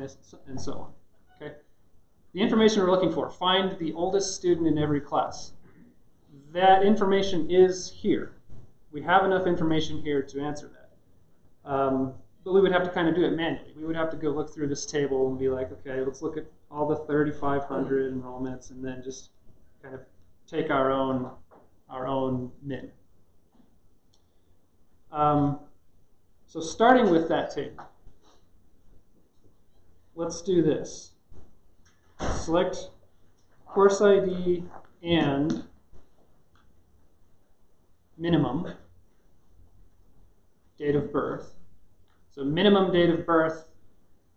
and so on. Okay. The information we're looking for, find the oldest student in every class. That information is here. We have enough information here to answer that. But we would have to kind of do it manually. We would have to go look through this table and be like, okay, let's look at all the 3,500 enrollments and then just kind of take our own min. So starting with that table, let's do this. Select course ID and minimum date of birth. So minimum date of birth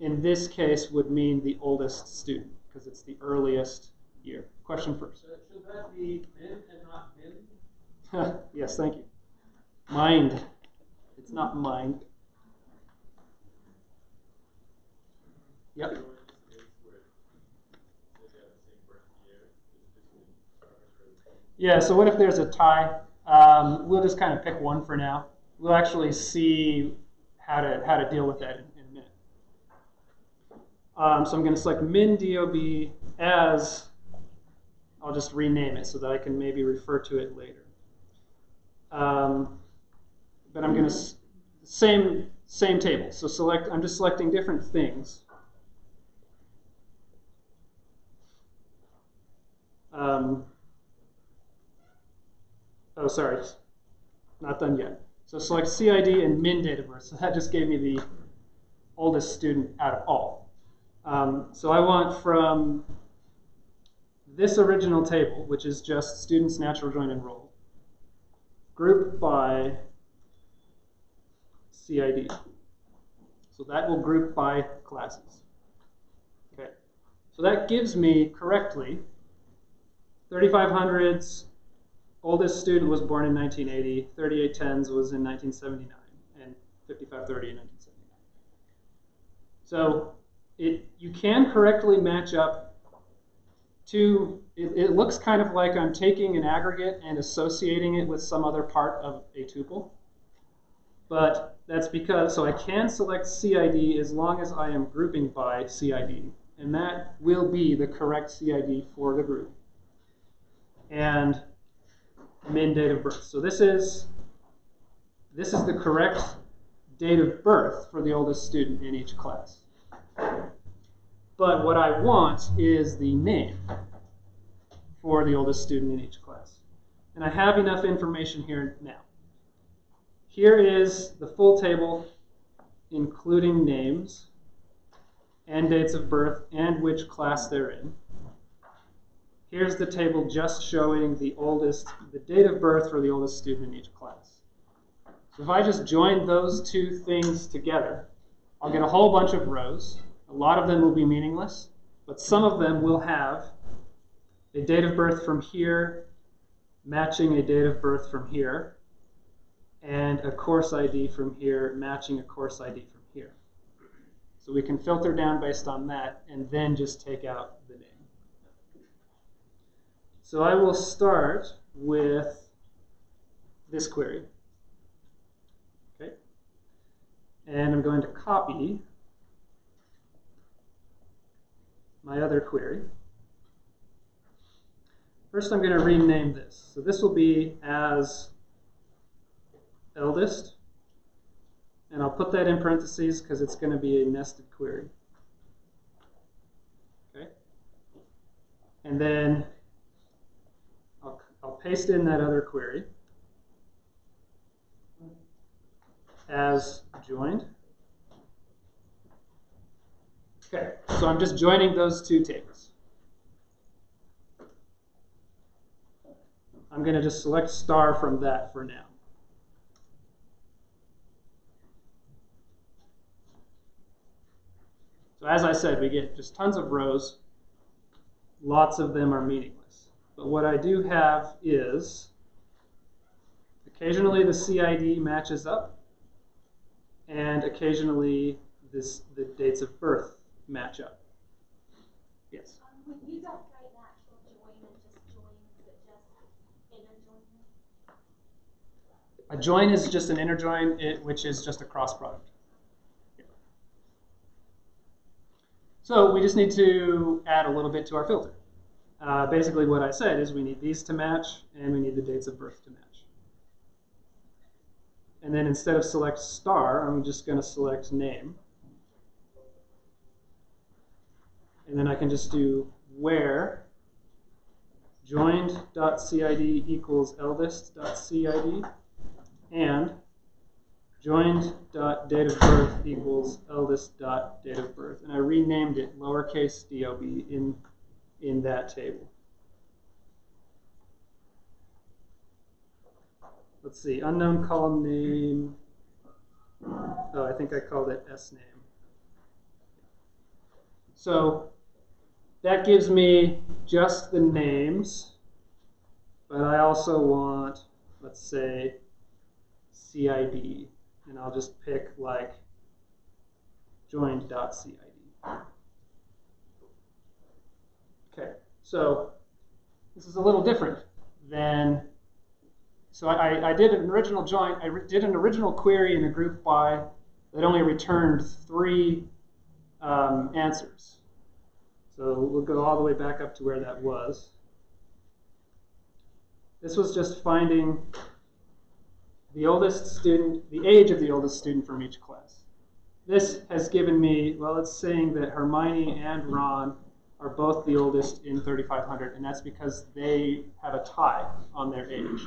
in this case would mean the oldest student because it's the earliest year. Question first. Should that be min and not min? Yes, thank you. Mind. It's not mind. Yep. Yeah, so what if there's a tie? We'll just kind of pick one for now. We'll actually see how to deal with that in a minute. So I'm going to select min DOB as, I'll just rename it so that I can maybe refer to it later. But I'm going to, same table. So select, I'm just selecting different things. Oh, sorry, not done yet. So select CID and min date of birth. So that just gave me the oldest student out of all. So I want from this original table, which is just students natural join enrolled, group by CID. So that will group by classes. Okay. So that gives me correctly 3500's oldest student was born in 1980, 3810's was in 1979, and 5530 in 1979. So you can correctly match up to, it looks kind of like I'm taking an aggregate and associating it with some other part of a tuple. But that's because, so I can select CID as long as I am grouping by CID. And that will be the correct CID for the group. And min date of birth. So this is the correct date of birth for the oldest student in each class. But what I want is the name for the oldest student in each class. And I have enough information here now. Here is the full table, including names and dates of birth and which class they're in. Here's the table just showing the date of birth for the oldest student in each class. So if I just join those two things together, I'll get a whole bunch of rows. A lot of them will be meaningless, but some of them will have a date of birth from here matching a date of birth from here, and a course ID from here matching a course ID from here. So we can filter down based on that and then just take out the name. So I will start with this query. Okay. And I'm going to copy my other query. First I'm going to rename this. So this will be as eldest, and I'll put that in parentheses because it's going to be a nested query. Okay. And then I'll paste in that other query as joined. Okay, so I'm just joining those two tables. I'm going to just select star from that for now. So as I said, we get just tons of rows. Lots of them are meaningless. But what I do have is occasionally the CID matches up, and occasionally the dates of birth match up. Yes? When you don't try an actual join and just join, is it just inner join? A join is just an inner join, which is just a cross product. So we just need to add a little bit to our filter. Basically what I said is we need these to match, and we need the dates of birth to match. And then instead of select star, I'm just going to select name. And then I can just do where joined.cid equals eldest.cid and joined.date of birth equals eldest.date of birth. And I renamed it lowercase dob in that table. Let's see, unknown column name. Oh, I think I called it S name. So that gives me just the names, but I also want, let's say, CID, and I'll just pick like joined.cid. Okay, so this is a little different than, so I did an original join, did an original query in a group by that only returned 3 answers. So we'll go all the way back up to where that was. This was just finding the oldest student, the age of the oldest student from each class. This has given me, well, it's saying that Hermione and Ron are both the oldest in 3500, and that's because they have a tie on their age.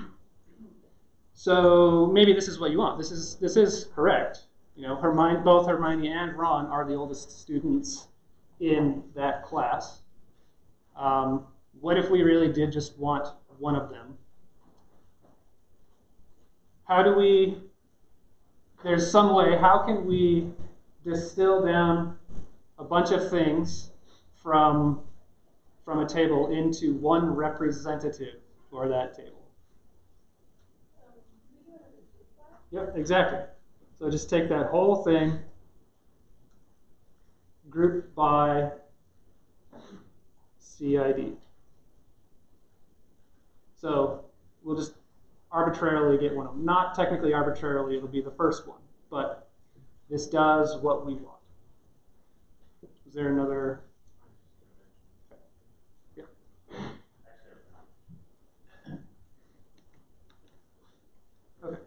So maybe this is what you want. This is correct. You know, both Hermione and Ron are the oldest students in that class. What if we really did just want one of them? How do we, there's some way, how can we distill down a bunch of things from a table into one representative for that table? Yep, exactly. So just take that whole thing, group by CID. So we'll just arbitrarily get one of them. Not technically arbitrarily, it'll be the first one, but this does what we want. Is there another? Yeah. Okay.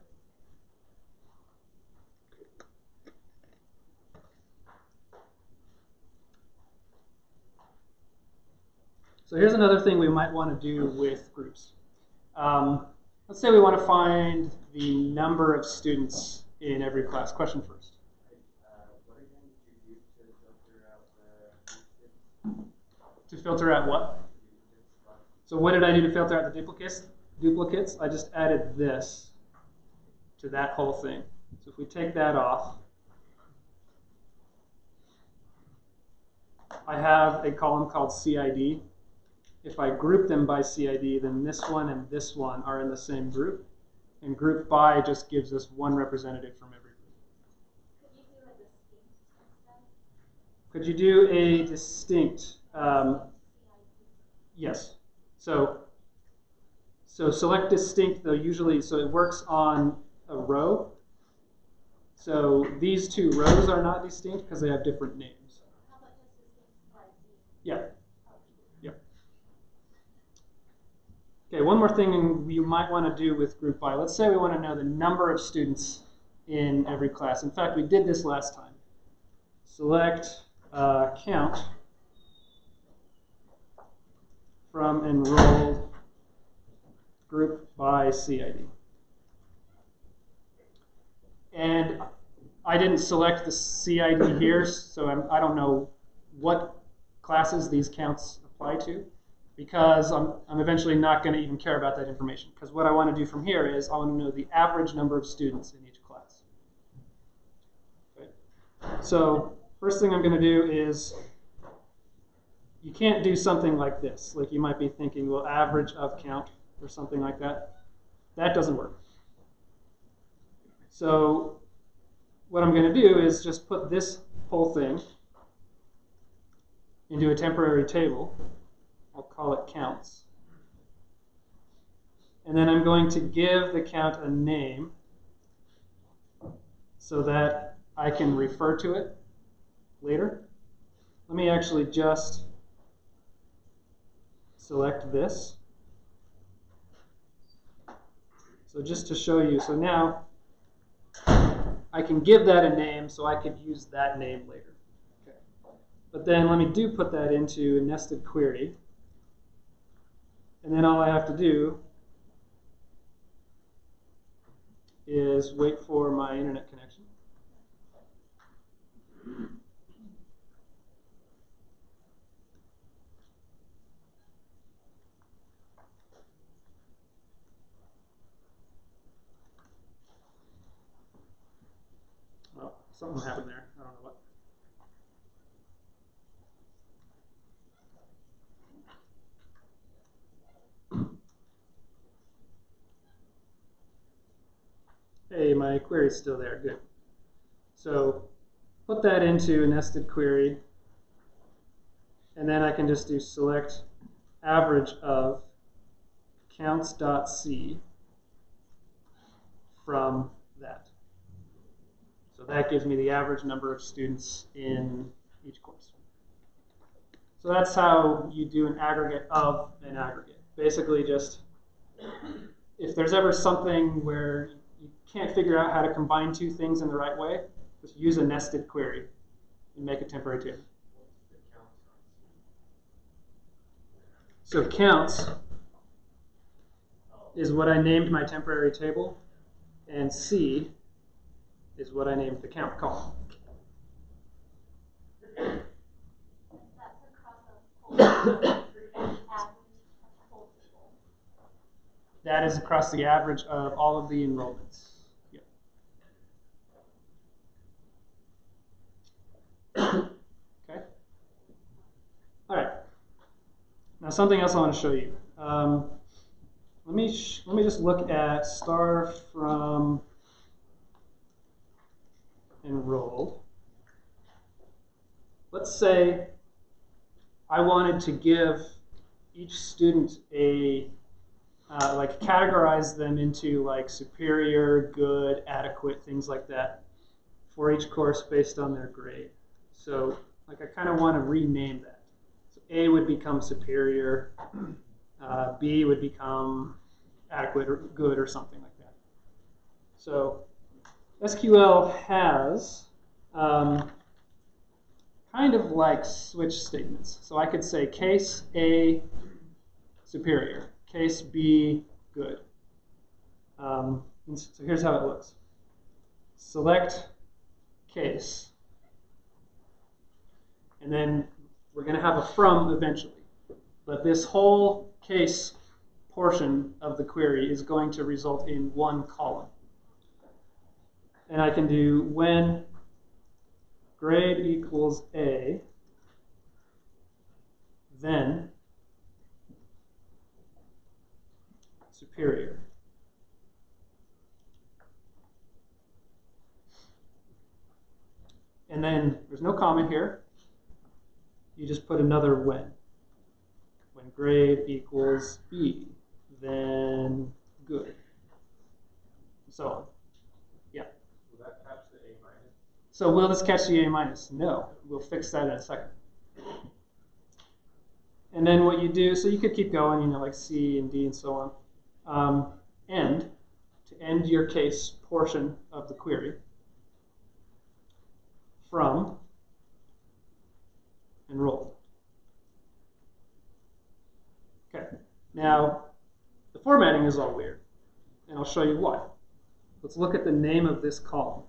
So here's another thing we might want to do with groups. Let's say we want to find the number of students in every class. Question first. What again did you use to filter out the To filter out what? So what did I do to filter out the duplicates? I just added this to that whole thing. So if we take that off, I have a column called CID. If I group them by CID, then this one and this one are in the same group. And group by just gives us one representative from every group. Could you do a distinct? Yes. So select distinct, though, usually, so it works on a row. So these 2 rows are not distinct because they have different names. How about just distinct by D? Yeah. Okay, one more thing you might want to do with group by. Let's say we want to know the number of students in every class. In fact, we did this last time. Select count from enrolled group by CID. And I didn't select the CID here, so I don't know what classes these counts apply to, because I'm eventually not going to even care about that information. Because what I want to do from here is I want to know the average number of students in each class. Okay. So first thing I'm going to do is, you can't do something like this. Like you might be thinking, well, average of count or something like that. That doesn't work. So what I'm going to do is just put this whole thing into a temporary table. I'll call it counts. And then I'm going to give the count a name so that I can refer to it later. let me actually just select this. So just to show you, so now I can give that a name, so I could use that name later. Okay. But then let me put that into a nested query. And then all I have to do is wait for my internet connection. Oh, something happened there. I don't know what. Hey, my query's still there. Good. So put that into a nested query, and then I can just do select average of counts.c from that. So that gives me the average number of students in each course. So that's how you do an aggregate of an aggregate. Basically just, if there's ever something where you can't figure out how to combine two things in the right way, just use a nested query and make a temporary table. So counts is what I named my temporary table, and C is what I named the count column. That's across the whole table. That is across the average of all of the enrollments. Yep. Okay. All right. Now something else I want to show you. Let me just look at star from enrolled. Let's say I wanted to give each student a like categorize them into like superior, good, adequate, things like that for each course based on their grade. So like I kind of want to rename that. So A would become superior, B would become adequate or good or something like that. So SQL has kind of like switch statements. So I could say case A superior, case B good. So here's how it looks. Select case. And then we're going to have a from eventually. But this whole case portion of the query is going to result in one column. And I can do when grade equals A, then superior. And then there's no comment here. You just put another when. When grade equals B, then good. And so on. Yeah. Will that catch the A minus? So will this catch the A minus? No. We'll fix that in a second. And then what you do, so you could keep going, you know, like C and D and so on. End, to end your case portion of the query, from enrolled. Okay, now the formatting is all weird, and I'll show you why. Let's look at the name of this column.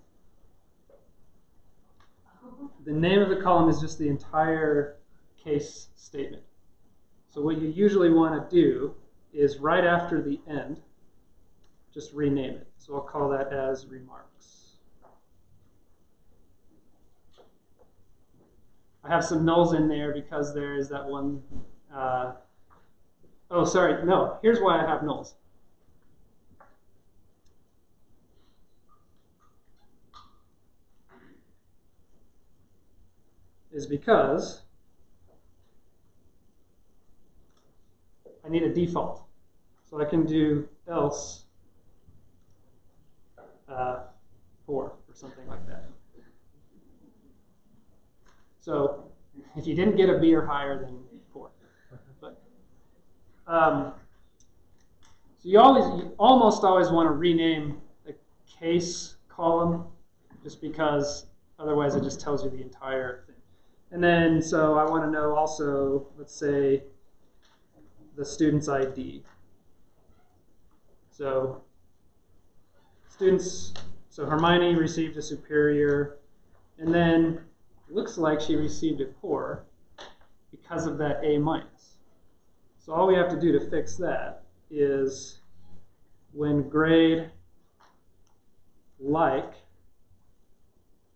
The name of the column is just the entire case statement. So what you usually want to do is right after the end, just rename it. So I'll call that as remarks. I have some nulls in there because there is that one. Oh, sorry. No, here's why I have nulls. Is because I need a default. So I can do else for or something like that. So If you didn't get a B or higher, then poor. But, so you almost always want to rename the case column, just because otherwise it just tells you the entire thing. And then, so I want to know also, let's say, the student's ID. So so Hermione received a superior, and then it looks like she received a poor because of that A minus. So all we have to do to fix that is when grade like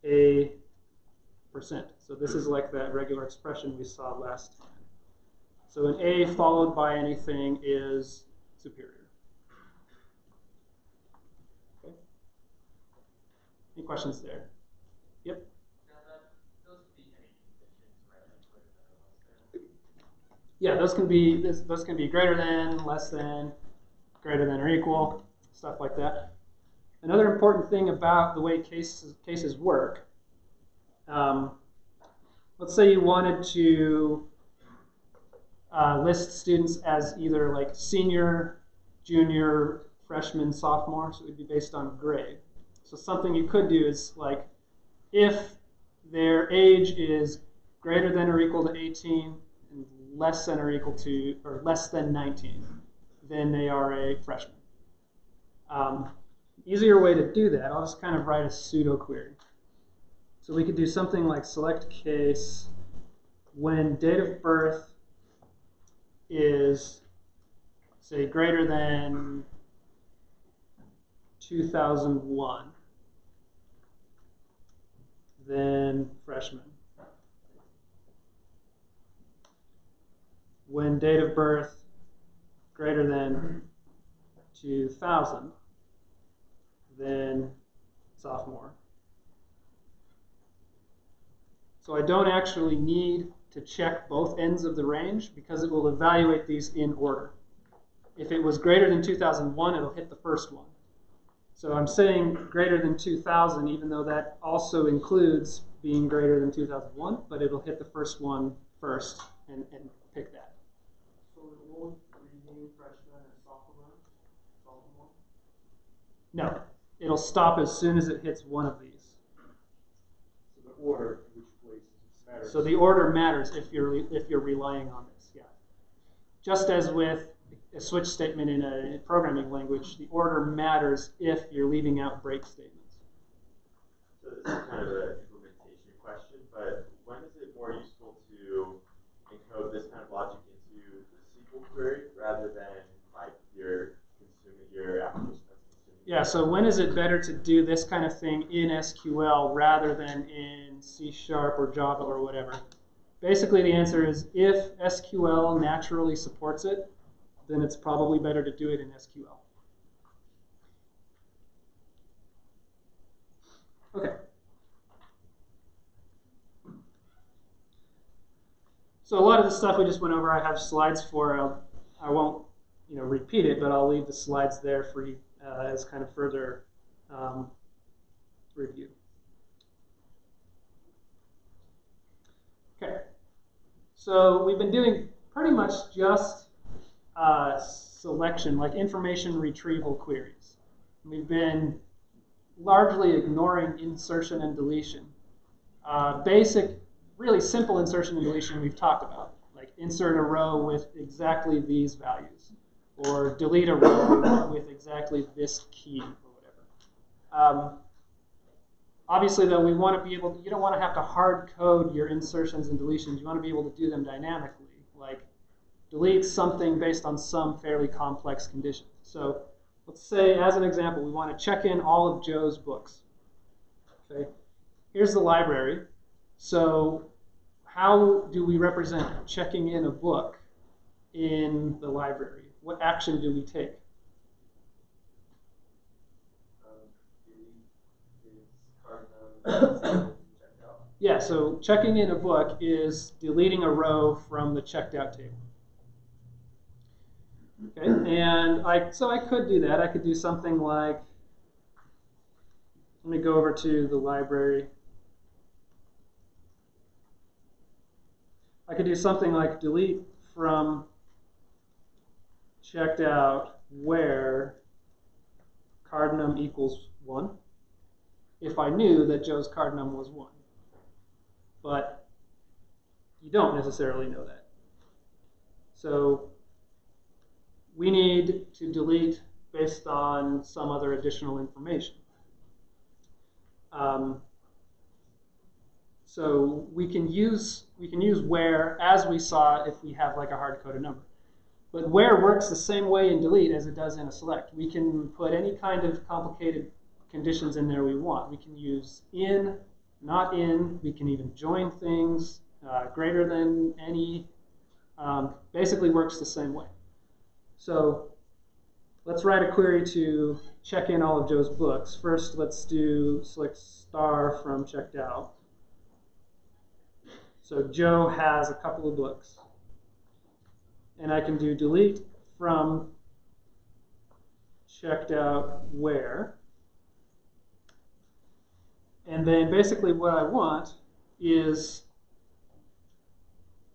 a percent. So this is like that regular expression we saw last time. So an A followed by anything is superior. Okay. Any questions there? Yep. Those could be any conditions, right? Like greater than or less than. Yeah, those can be greater than, less than, greater than or equal, stuff like that. Another important thing about the way cases work, let's say you wanted to list students as either like senior, junior, freshman, sophomore, so it would be based on grade. So something you could do is like, if their age is greater than or equal to 18 and less than or equal to, or less than 19, then they are a freshman. Easier way to do that, I'll just kind of write a pseudo query. So we could do something like select case when date of birth is, say, greater than 2001, then freshman. When date of birth greater than 2000, then sophomore. So I don't actually need to check both ends of the range because it will evaluate these in order. If it was greater than 2001, it'll hit the first one. So I'm saying greater than 2000, even though that also includes being greater than 2001, but it'll hit the first one first and pick that. So it won't rename freshman and sophomore? No, it'll stop as soon as it hits one of these. So the order in which places matters. So the order matters if you're relying on this, yeah. Just as with a switch statement in a programming language, the order matters if you're leaving out break statements. So this is kind of an implementation question, but when is it more useful to encode this kind of logic into the SQL query rather than like your application that's consuming? Yeah, so when is it better to do this kind of thing in SQL rather than in C# or Java or whatever? Basically, the answer is if SQL naturally supports it, then it's probably better to do it in SQL. Okay. So a lot of the stuff we just went over, I have slides for. I won't, repeat it, but I'll leave the slides there for you as kind of further review. Okay. So we've been doing pretty much just selection, like information retrieval queries. We've been largely ignoring insertion and deletion. Basic, really simple insertion and deletion we've talked about, like insert a row with exactly these values, or delete a row with exactly this key, or whatever. Obviously, though, we want to be able to, you don't want to have to hard code your insertions and deletions. You want to be able to do them dynamically, like delete something based on some fairly complex condition. So let's say, as an example, we want to check in all of Joe's books. Okay, here's the library. So how do we represent checking in a book in the library? What action do we take? Yeah, so checking in a book is deleting a row from the checked out table. Okay, and so I could do that. I could do something like, let me go over to the library. I could do something like delete from checked out where card num equals 1 if I knew that Joe's card num was 1. But you don't necessarily know that. So we need to delete based on some other additional information. So we can use where as we saw if we have like a hard-coded number. But where works the same way in delete as it does in a select. We can put any kind of complicated conditions in there we want. We can use in, not in. We can even join things, greater than any. Basically works the same way. So let's write a query to check in all of Joe's books. First, let's do select star from checked out. So Joe has a couple of books. And I can do delete from checked out where. And then basically what I want is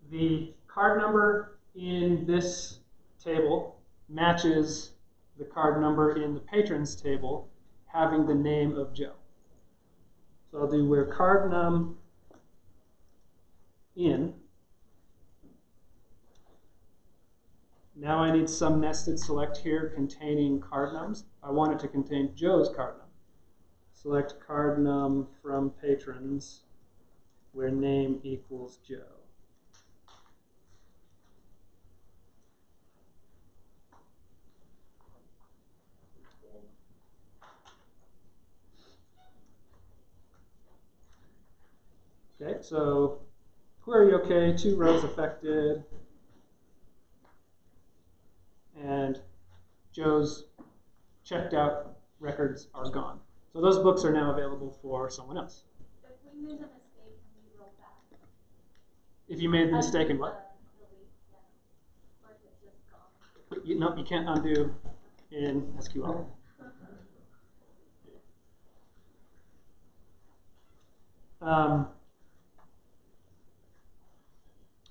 the card number in this table matches the card number in the patrons table having the name of Joe. So I'll do where card num in. Now I need some nested select here containing card nums. I want it to contain Joe's card num. Select card num from patrons where name equals Joe. Okay, so query okay, 2 rows affected. And Joe's checked out records are gone. So those books are now available for someone else. If we made a mistake and we rolled back. If you made the mistake in what? Delete, yeah. Or if it's just gone. No, you can't undo in SQL.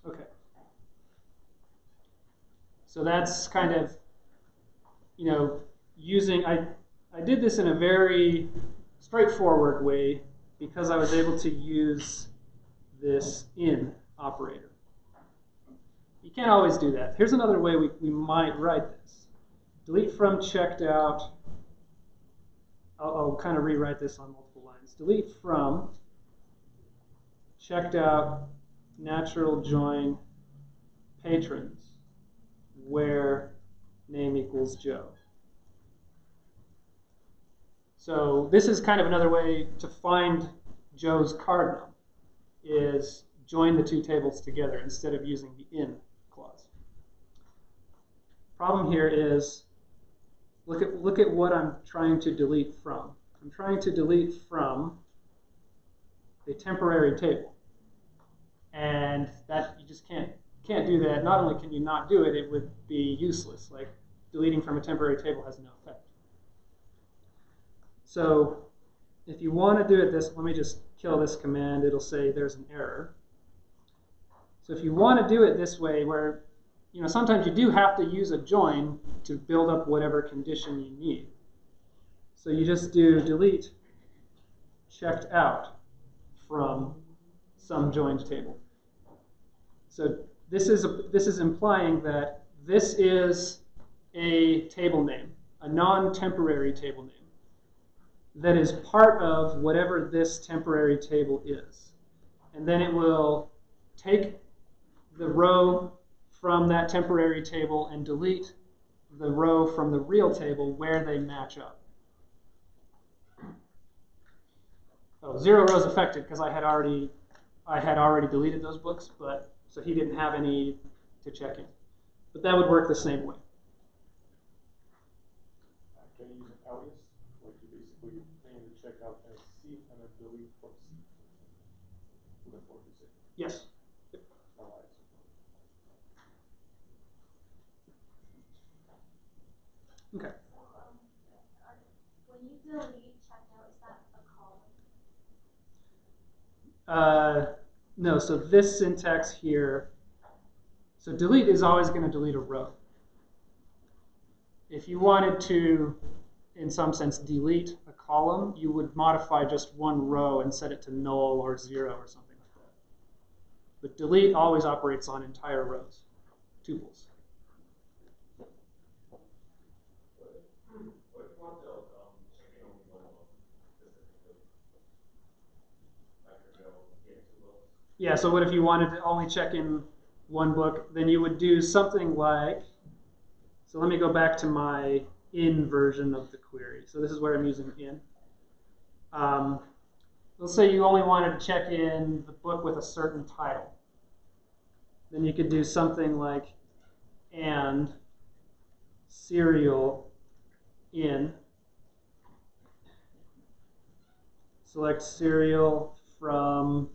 Okay. So that's kind of, using, I did this in a very straightforward way because I was able to use this in operator. You can't always do that. Here's another way we might write this. Delete from checked out. I'll kind of rewrite this on multiple lines. Delete from checked out natural join patrons where name equals Joe. So this is kind of another way to find Joe's card num, is join the 2 tables together instead of using the in clause. Problem here is, look at what I'm trying to delete from. I'm trying to delete from a temporary table. And that you just can't do that. Not only can you not do it, it would be useless. Like deleting from a temporary table has no effect. So if you want to do it this, let me just kill this command. It'll say there's an error. So if you want to do it this way, where sometimes you do have to use a join to build up whatever condition you need. So you just do delete checked out from some joined table. So this is implying that this is a table name, a non-temporary table name, that is part of whatever this temporary table is. And then it will take the row from that temporary table and delete the row from the real table where they match up. Oh, 0 rows affected because I had already deleted those books, but so he didn't have any to check in. But that would work the same way. Can you use an alias? Like you basically name the checkout as C and then delete from C. With a 4 to 6. Yes. Alias. Okay. When you delete checked out, is that a column? No, so this syntax here, so delete is always going to delete a row. If you wanted to, in some sense, delete a column, you would modify just one row and set it to null or 0 or something like that. But delete always operates on entire rows, tuples. What if you want to check in only one book specifically? Like a real get two books? Yeah, so what if you wanted to only check in one book? Then you would do something like, so let me go back to my in version of the query. So this is where I'm using in. Let's say you only wanted to check in the book with a certain title. Then you could do something like and serial in. Select serial from,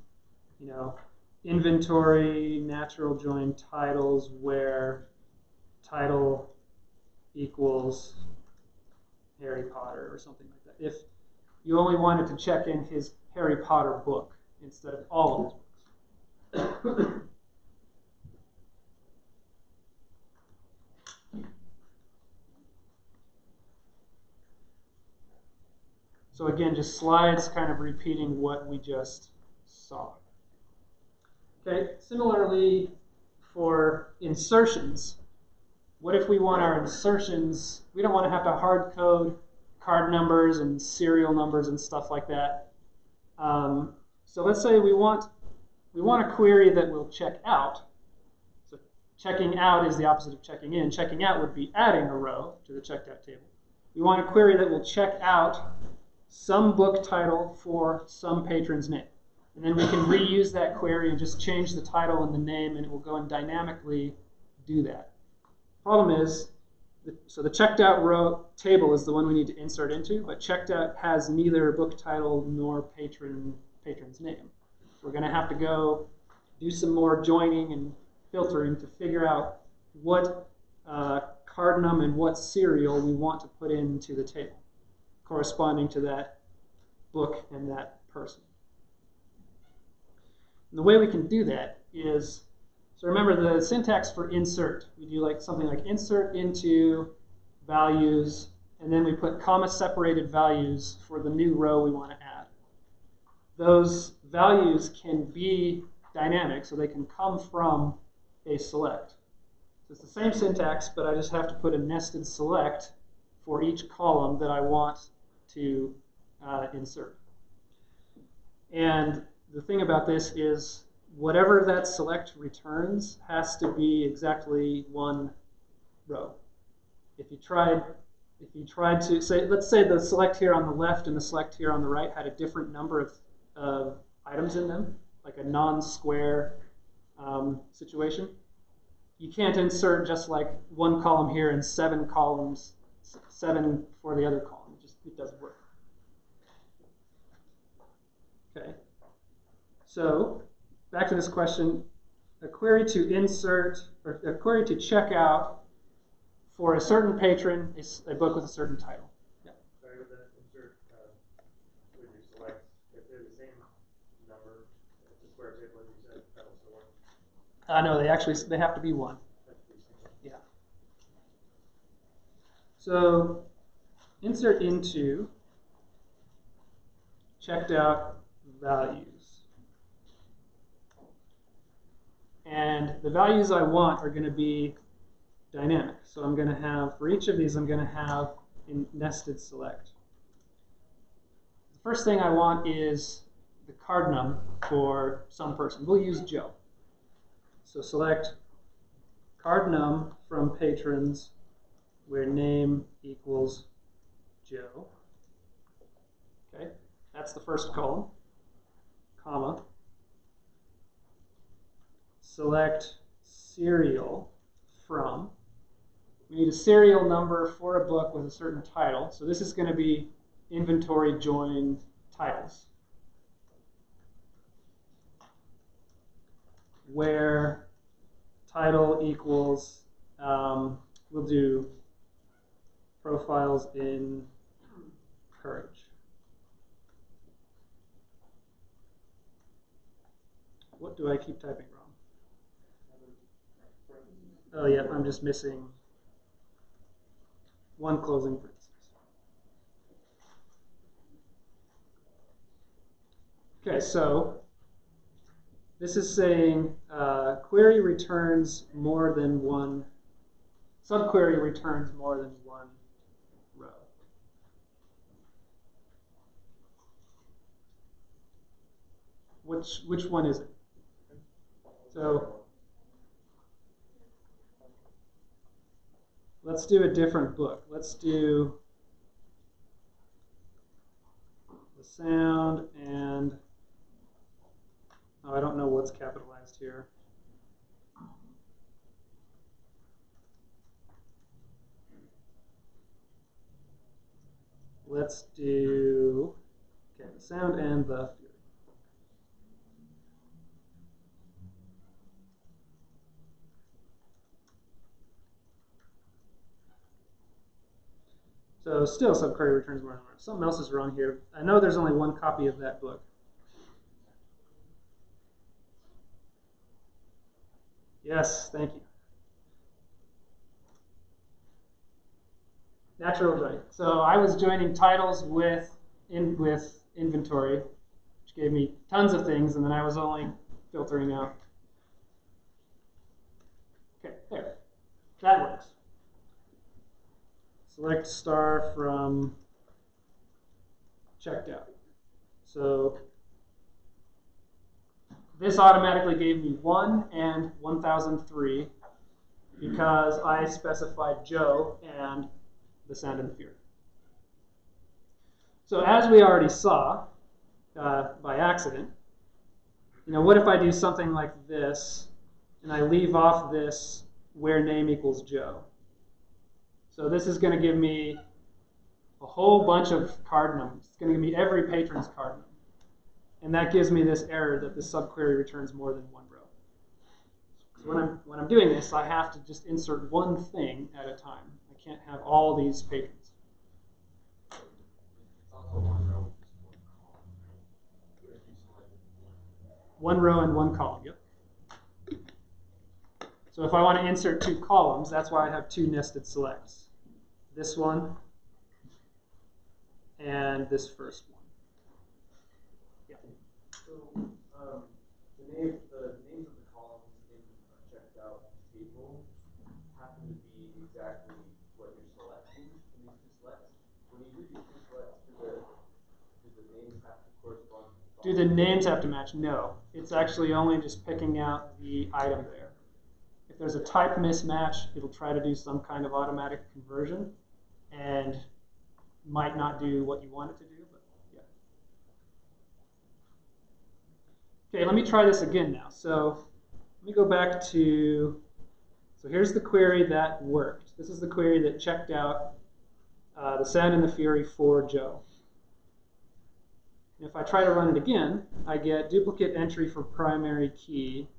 inventory, natural join titles where title equals Harry Potter or something like that. If you only wanted to check in his Harry Potter book instead of all of his books. So again, just slides kind of repeating what we just saw. Okay, similarly for insertions, what if we want our insertions, we don't want to have to hard code card numbers and serial numbers and stuff like that. So let's say we want a query that will check out. So checking out is the opposite of checking in. Checking out would be adding a row to the checked out table. We want a query that will check out some book title for some patron's name. And then we can reuse that query and just change the title and the name, and it will go and dynamically do that. Problem is, so the checked out row table is the one we need to insert into, but checked out has neither book title nor patron's name. So we're going to have to go do some more joining and filtering to figure out what card num and what serial we want to put into the table corresponding to that book and that person. And the way we can do that is, so remember the syntax for insert. We do like something like insert into values, and then we put comma separated values for the new row we want to add. Those values can be dynamic, so they can come from a select. So it's the same syntax, but I just have to put a nested select for each column that I want to insert. And the thing about this is whatever that select returns has to be exactly one row. If you tried to say, let's say the select here on the left and the select here on the right had a different number of items in them, like a non-square situation, you can't insert just like one column here and 7 columns, 7 for the other column. It doesn't work. Okay. So back to this question, a query to insert, or a query to check out for a certain patron, a book with a certain title. Yeah. Sorry, with the insert, with your selects, if they're the same number, it's a square table, as you said, that'll still work. No, they have to be one. Yeah. So insert into checked out values. And the values I want are going to be dynamic. So I'm going to have, for each of these, I'm going to have a nested select. The first thing I want is the card num for some person. We'll use Joe. So select card num from patrons where name equals Joe. Okay, that's the first column, comma. Select serial from. We need a serial number for a book with a certain title. So this is going to be inventory join titles, where title equals, we'll do profiles in courage. What do I keep typing wrong? Oh yeah, I'm just missing one closing parenthesis. Okay, so this is saying query returns more than one, subquery returns more than one row. Which one is it? So let's do a different book. Let's do the sound and, oh, I don't know what's capitalized here. Let's do, okay, the sound and the fury. So still subquery returns more than one. Something else is wrong here. I know there's only one copy of that book. Yes, thank you. Natural join. So I was joining titles with inventory, which gave me tons of things, and then I was only filtering out. Okay, there. That works. Select star from checked out. So this automatically gave me 1 and 1003 because I specified Joe and the sound and the fury. So as we already saw by accident, what if I do something like this and I leave off this where name equals Joe? So this is going to give me a whole bunch of card numbers. It's going to give me every patron's card number. And that gives me this error that the subquery returns more than one row. So when I'm doing this, I have to just insert one thing at a time. I can't have all these patrons. It's also one row, just one column, right? If you selected One row and one column, yep. So if I want to insert 2 columns, that's why I have 2 nested selects. This one and this first one. Yeah. So the names of the columns in a checked out table happen to be exactly what you're selecting in these 2 selects. When you do these 2 selects, do the names have to correspond? Do the names have to match? No. It's actually only just picking out the item there. If there's a type mismatch, it'll try to do some kind of automatic conversion and might not do what you want it to do, but yeah. Okay, let me try this again now. So let me go back to, so here's the query that worked. This is the query that checked out the sound and the fury for Joe. If I try to run it again, I get duplicate entry for primary key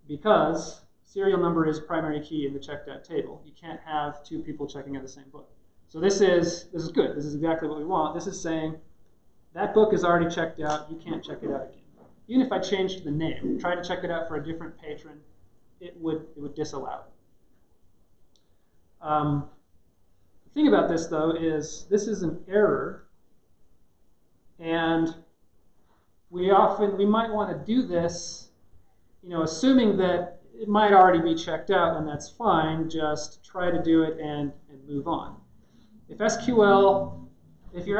because serial number is primary key in the checked out table. You can't have 2 people checking out the same book. So this is good. This is exactly what we want. This is saying that book is already checked out. You can't check it out again. Even if I changed the name, try to check it out for a different patron, it would disallow it. The thing about this though is this is an error, and we might want to do this, assuming that it might already be checked out, and that's fine. Just try to do it and move on. If your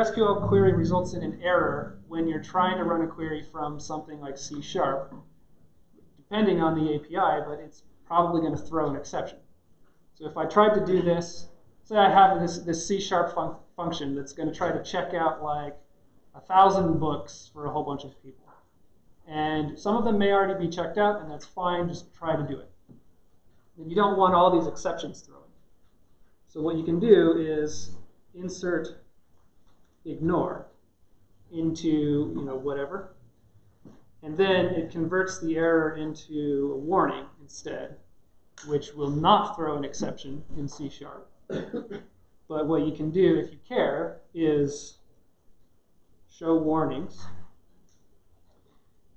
SQL query results in an error when you're trying to run a query from something like C#, depending on the API, but it's probably going to throw an exception. So if I tried to do this, say I have this C# function that's going to try to check out like 1,000 books for a whole bunch of people. And some of them may already be checked out, and that's fine. Just try to do it. And you don't want all these exceptions thrown. So what you can do is insert ignore into whatever, and then it converts the error into a warning instead, which will not throw an exception in C#. But what you can do, if you care, is show warnings.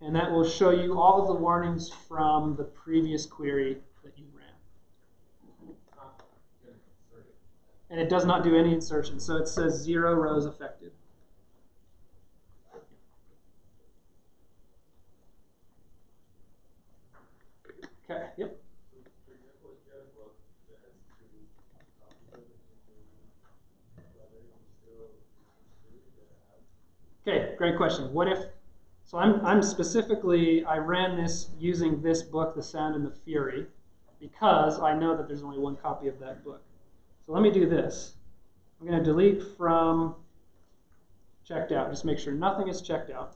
and that will show you all of the warnings from the previous query that you ran. And it does not do any insertion, so it says 0 rows affected. Okay, yep. For example, if you have a book that has two copies of it, Okay, great question. What if, so I'm specifically, I ran this using this book, The Sound and the Fury, because I know that there's only one copy of that book. So let me do this. I'm going to delete from checked out, just make sure nothing is checked out.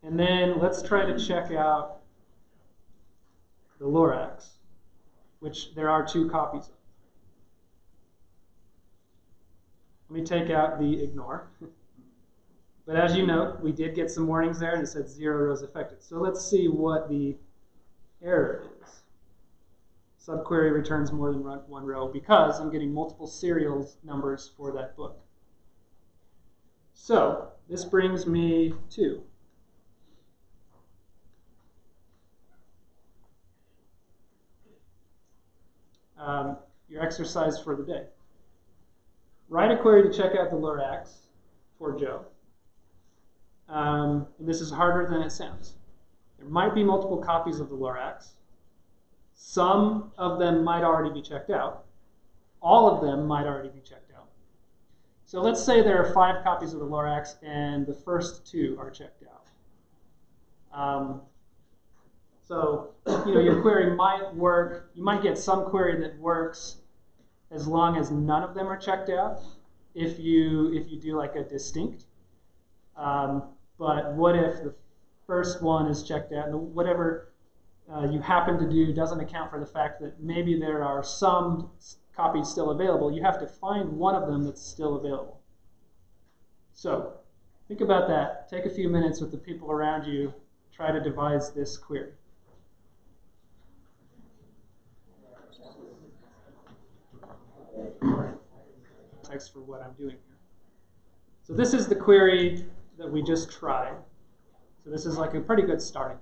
And then let's try to check out the Lorax, which there are 2 copies of. Let me take out the ignore. But as you note, we did get some warnings there, and it said 0 rows affected. So let's see what the error is. Subquery returns more than 1 row because I'm getting multiple serial numbers for that book. So this brings me to your exercise for the day. Write a query to check out the Lorax for Joe. And this is harder than it sounds. There might be multiple copies of the Lorax. Some of them might already be checked out. All of them might already be checked out. So let's say there are 5 copies of the Lorax and the first 2 are checked out. So your query might work. You might get some query that works as long as none of them are checked out. If you do like a distinct. But what if the first one is checked out and whatever you happen to do doesn't account for the fact that maybe there are some copies still available? You have to find one of them that's still available. So think about that. Take a few minutes with the people around you. Try to devise this query. Text for what I'm doing here. So this is the query that we just tried. So this is like a pretty good starting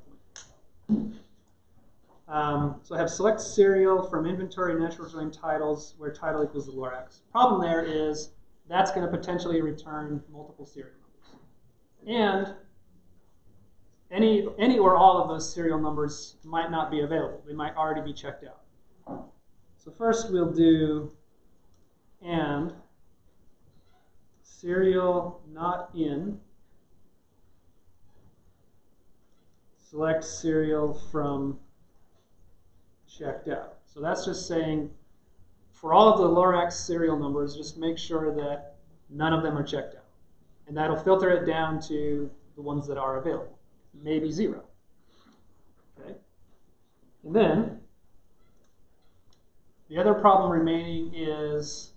point. So I have select serial from inventory natural join titles where title equals the Lorax. Problem there is that's going to potentially return multiple serial numbers. And any or all of those serial numbers might not be available. They might already be checked out. So first we'll do and serial not in select serial from checked out. So that's just saying for all of the Lorax serial numbers, just make sure that none of them are checked out. And that'll filter it down to the ones that are available, maybe 0. Okay. And then the other problem remaining is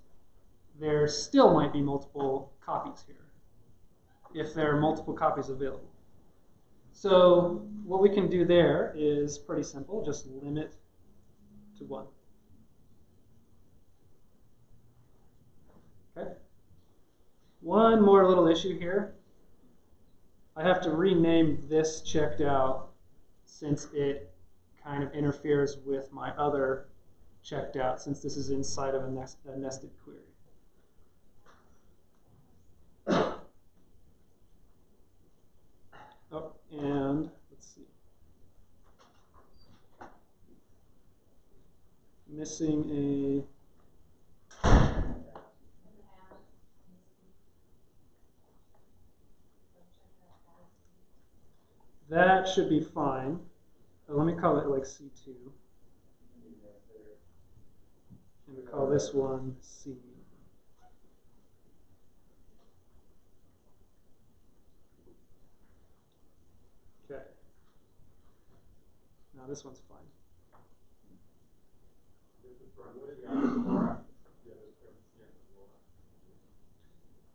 there still might be multiple copies here if there are multiple copies available. So what we can do there is pretty simple. Just limit to 1. Okay. One more little issue here. I have to rename this checked out since it kind of interferes with my other checked out, since this is inside of a nested query. Oh, and let's see. Missing a that should be fine. Let me call it like C2. And we call this one C. Okay. Now this one's fine.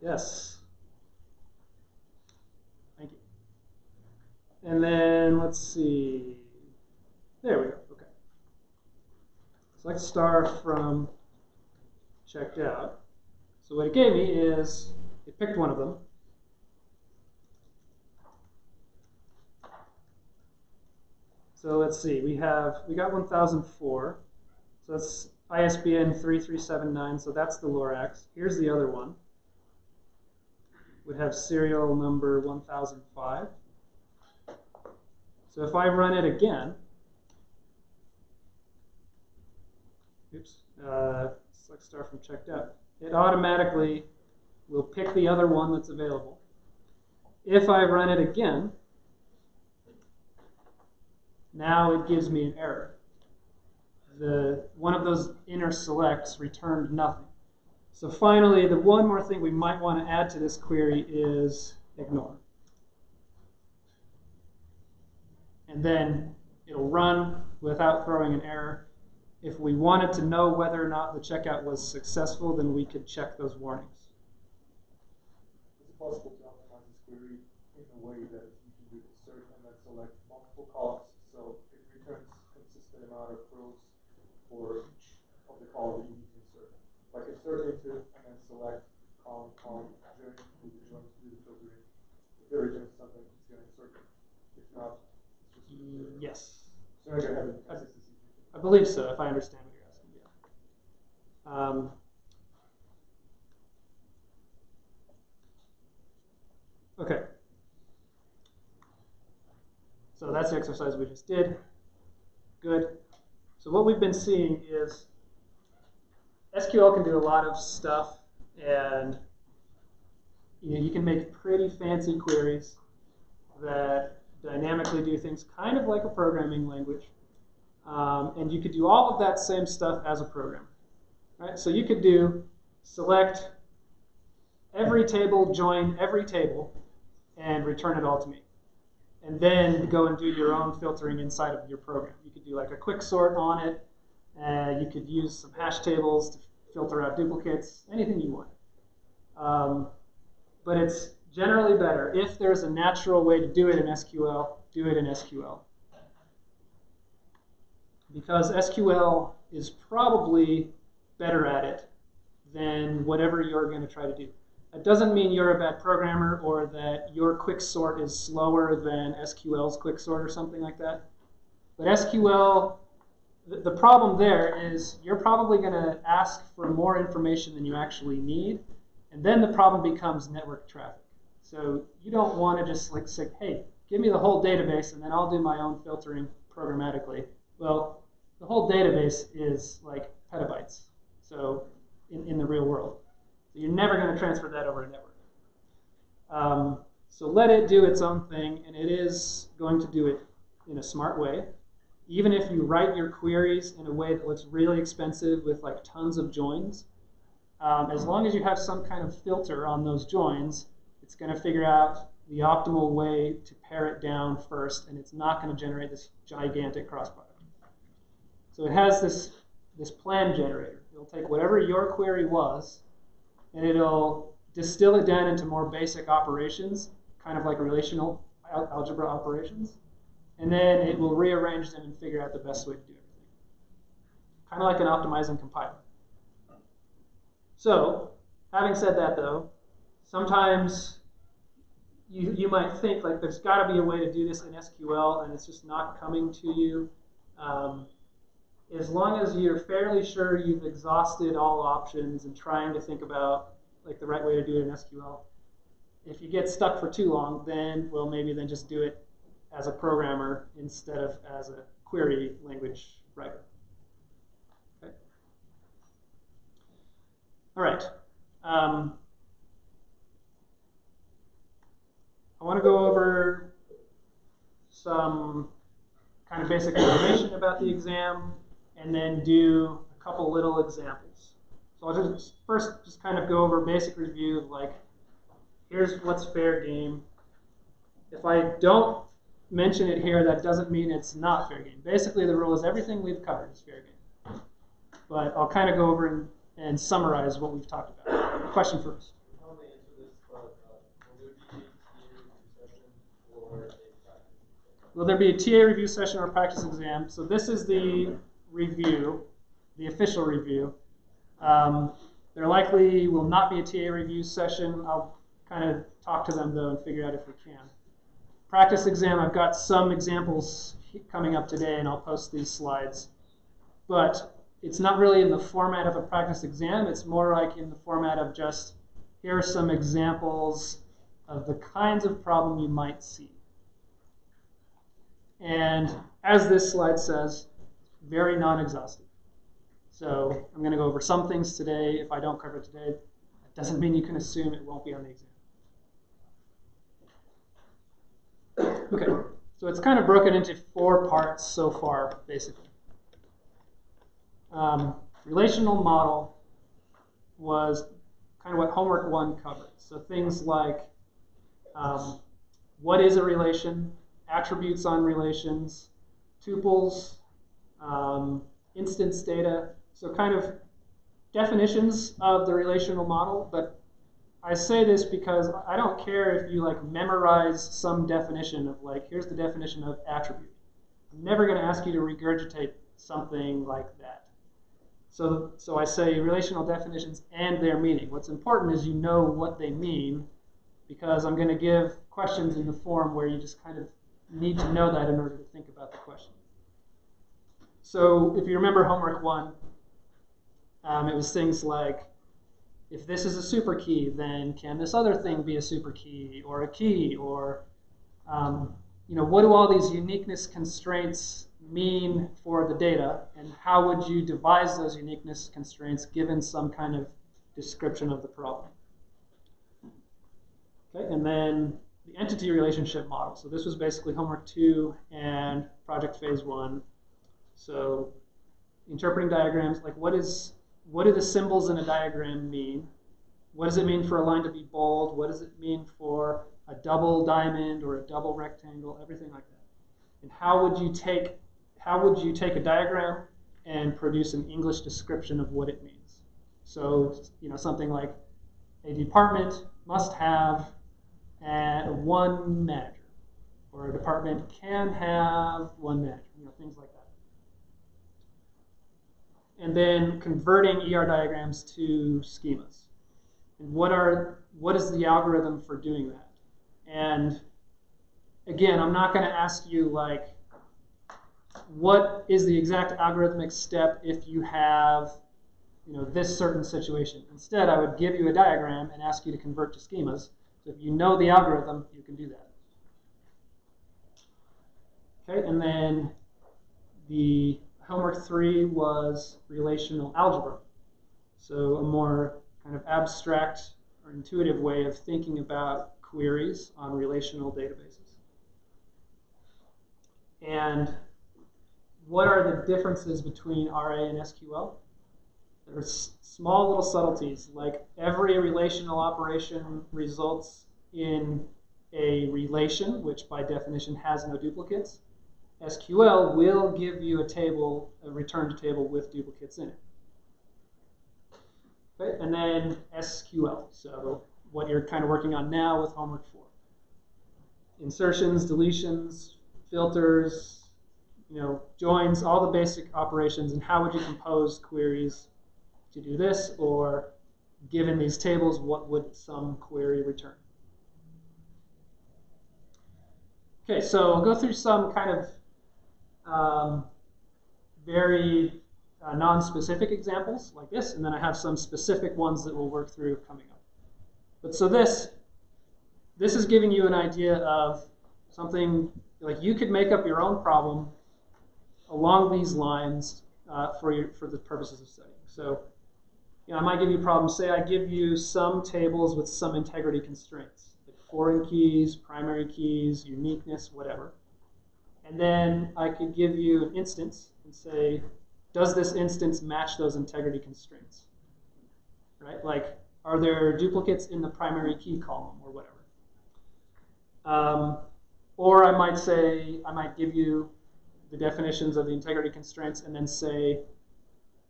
Yes. Thank you. And then let's see. There we go. Okay. Select star from checked out. So what it gave me is it picked one of them. So let's see, we got 1004. So that's ISBN 3379, so that's the Lorax. Here's the other one. Would have serial number 1005. So if I run it again, oops, select star from checked out, it automatically will pick the other one that's available. If I run it again, now it gives me an error. One of those inner selects returned nothing. So finally, the one more thing we might want to add to this query is ignore. And then it'll run without throwing an error. If we wanted to know whether or not the checkout was successful, then we could check those warnings. Is it possible to optimize this query in a way that you can do insert and then select multiple columns so it returns consistent amount of rows for each of the columns that you need to insert? Like insert into and then select column, join, do the join, do the filtering. If it returns something, it's going to insert it. If not, it's just Yes. so you're going to have inconsistency. I believe so, if I understand what you're asking. Yeah. Okay. So that's the exercise we just did. Good. So what we've been seeing is SQL can do a lot of stuff, and you can make pretty fancy queries that dynamically do things kind of like a programming language. And you could do all of that same stuff as a programmer. Right? So you could do select every table, join every table, and return it all to me. And then go and do your own filtering inside of your program. You could do like a quick sort on it. You could use some hash tables to filter out duplicates, anything you want. But it's generally better, if there's a natural way to do it in SQL, do it in SQL. Because SQL is probably better at it than whatever you're going to try to do. That doesn't mean you're a bad programmer or that your quick sort is slower than SQL's quick sort or something like that. But SQL, the problem there is you're probably going to ask for more information than you actually need, and then the problem becomes network traffic. So you don't want to just like say, hey, give me the whole database and then I'll do my own filtering programmatically. Well, the whole database is like petabytes, so in the real world. So you're never going to transfer that over a network. So let it do its own thing, and it is going to do it in a smart way. Even if you write your queries in a way that looks really expensive with like tons of joins, as long as you have some kind of filter on those joins, it's going to figure out the optimal way to pare it down first, and it's not going to generate this gigantic cross product. So it has this plan generator. It'll take whatever your query was, and it'll distill it down into more basic operations, kind of like relational algebra operations. And then it will rearrange them and figure out the best way to do everything. Kind of like an optimizing compiler. So, having said that though, sometimes you might think like there's got to be a way to do this in SQL and it's just not coming to you. As long as you're fairly sure you've exhausted all options and trying to think about like the right way to do it in SQL, if you get stuck for too long, then well maybe then just do it as a programmer instead of as a query language writer. Okay. All right. I want to go over some kind of basic information about the exam and then do a couple little examples. So I'll just first kind of go over basic review of like, here's what's fair game. If I don't mention it here, that doesn't mean it's not fair game. Basically, the rule is everything we've covered is fair game. But I'll kind of go over and summarize what we've talked about. Question first. How may answer this, but will there be a TA review session or a practice exam? Will there be a TA review session or a practice exam? So this is the review, the official review. There likely will not be a TA review session. I'll kind of talk to them though and figure out if we can. Practice exam, I've got some examples coming up today, and I'll post these slides. But it's not really in the format of a practice exam. It's more like in the format of just, here are some examples of the kinds of problem you might see. And as this slide says, very non-exhaustive. So I'm going to go over some things today. If I don't cover it today, that doesn't mean you can assume it won't be on the exam. Okay, so it's kind of broken into 4 parts so far, basically. Relational model was kind of what homework 1 covered. So things like what is a relation, attributes on relations, tuples, instance data. So kind of definitions of the relational model. But I say this because I don't care if you like memorize some definition of like, here's the definition of attribute. I'm never going to ask you to regurgitate something like that. So I say relational definitions and their meaning. What's important is you know what they mean, because I'm going to give questions in the form where you just kind of need to know that in order to think about the question. So if you remember homework 1, it was things like, if this is a super key, then can this other thing be a super key or a key? Or what do all these uniqueness constraints mean for the data, and how would you devise those uniqueness constraints given some kind of description of the problem? Okay, and then the entity relationship model. So this was basically homework 2 and project phase 1. So interpreting diagrams, like what do the symbols in a diagram mean? What does it mean for a line to be bold? What does it mean for a double diamond or a double rectangle? Everything like that. And how would you take a diagram and produce an English description of what it means? So something like a department must have one manager, or a department can have one manager. Things like that. And then converting ER diagrams to schemas. And what is the algorithm for doing that? And again, I'm not going to ask you like, what is the exact algorithmic step if you have this certain situation. Instead, I would give you a diagram and ask you to convert to schemas. So if you know the algorithm, you can do that. Okay, and then the homework 3 was relational algebra. So a more kind of abstract or intuitive way of thinking about queries on relational databases. And what are the differences between RA and SQL? There are small little subtleties, like every relational operation results in a relation, which by definition has no duplicates. SQL will give you a returned table with duplicates in it. Okay, and then SQL, so what you're kind of working on now with homework 4. Insertions, deletions, filters, joins, all the basic operations, and how would you compose queries to do this, or given these tables, what would some query return? Okay, so I'll go through some kind of very non-specific examples like this, and then I have some specific ones that we'll work through coming up. But so this is giving you an idea of something like you could make up your own problem along these lines for the purposes of studying. So I might give you a problem. Say I give you some tables with some integrity constraints, like foreign keys, primary keys, uniqueness, whatever. And then I could give you an instance and say, does this instance match those integrity constraints? Right? Like, are there duplicates in the primary key column or whatever? Or I might give you the definitions of the integrity constraints and then say,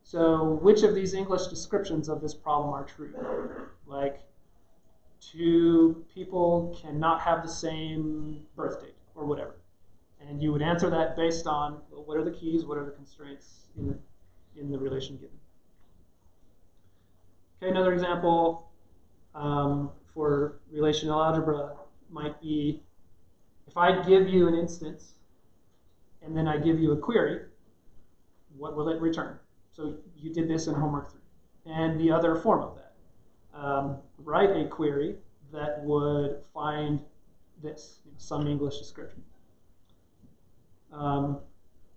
so which of these English descriptions of this problem are true? Like, 2 people cannot have the same birth date or whatever. And you would answer that based on, well, what are the keys, what are the constraints in the relation given. Okay, another example for relational algebra might be, if I give you an instance and then I give you a query, what will it return? So you did this in homework 3. And the other form of that, write a query that would find this, some English description.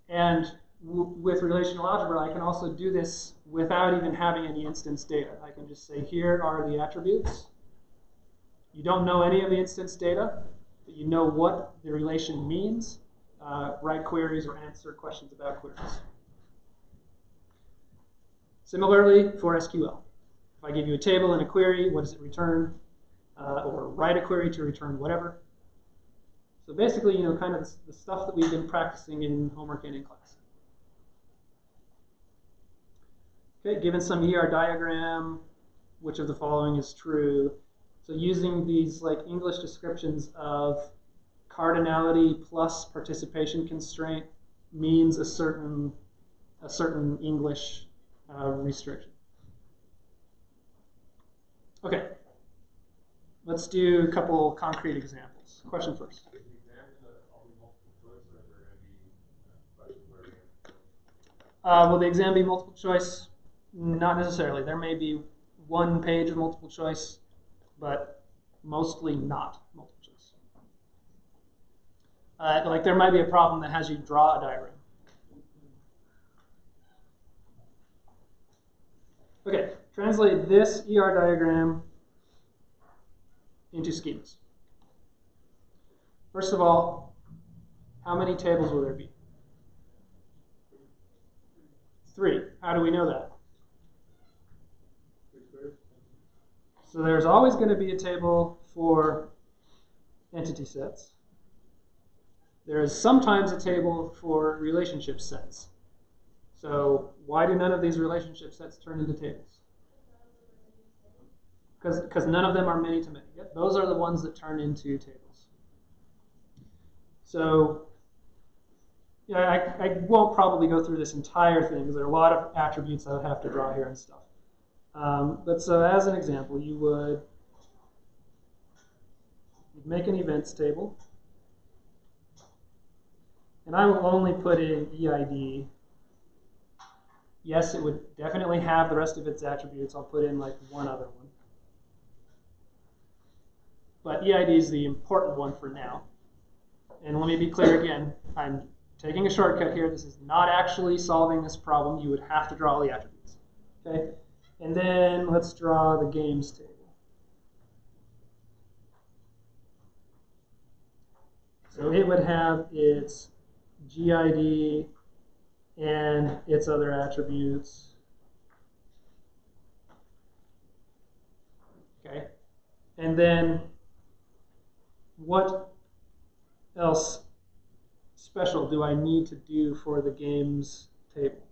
And with relational algebra, I can also do this without even having any instance data. I can just say, here are the attributes. You don't know any of the instance data, but you know what the relation means. Write queries or answer questions about queries. Similarly, for SQL. If I give you a table and a query, what does it return? Or write a query to return whatever. So basically, kind of the stuff that we've been practicing in homework and in class. Okay, given some ER diagram, which of the following is true? So using these like English descriptions of cardinality plus participation constraint means a certain English restriction. Okay, let's do a couple concrete examples. Question first. Will the exam be multiple choice? Not necessarily. There may be one page of multiple choice, but mostly not multiple choice. Like there might be a problem that has you draw a diagram. Okay, translate this ER diagram into schemas. First of all, how many tables will there be? 3. How do we know that? So there's always going to be a table for entity sets. There is sometimes a table for relationship sets. So why do none of these relationship sets turn into tables? Because none of them are many-to-many. Yep, those are the ones that turn into tables. So yeah, I won't probably go through this entire thing because there are a lot of attributes I would have to draw here and stuff. But so as an example, you'd make an events table. And I will only put in EID. Yes, it would definitely have the rest of its attributes. I'll put in like one other one. But EID is the important one for now. And let me be clear again. I'm taking a shortcut here. This is not actually solving this problem. You would have to draw all the attributes. Okay? And then let's draw the games table. So it would have its GID and its other attributes. Okay? And then what else special do I need to do for the games table?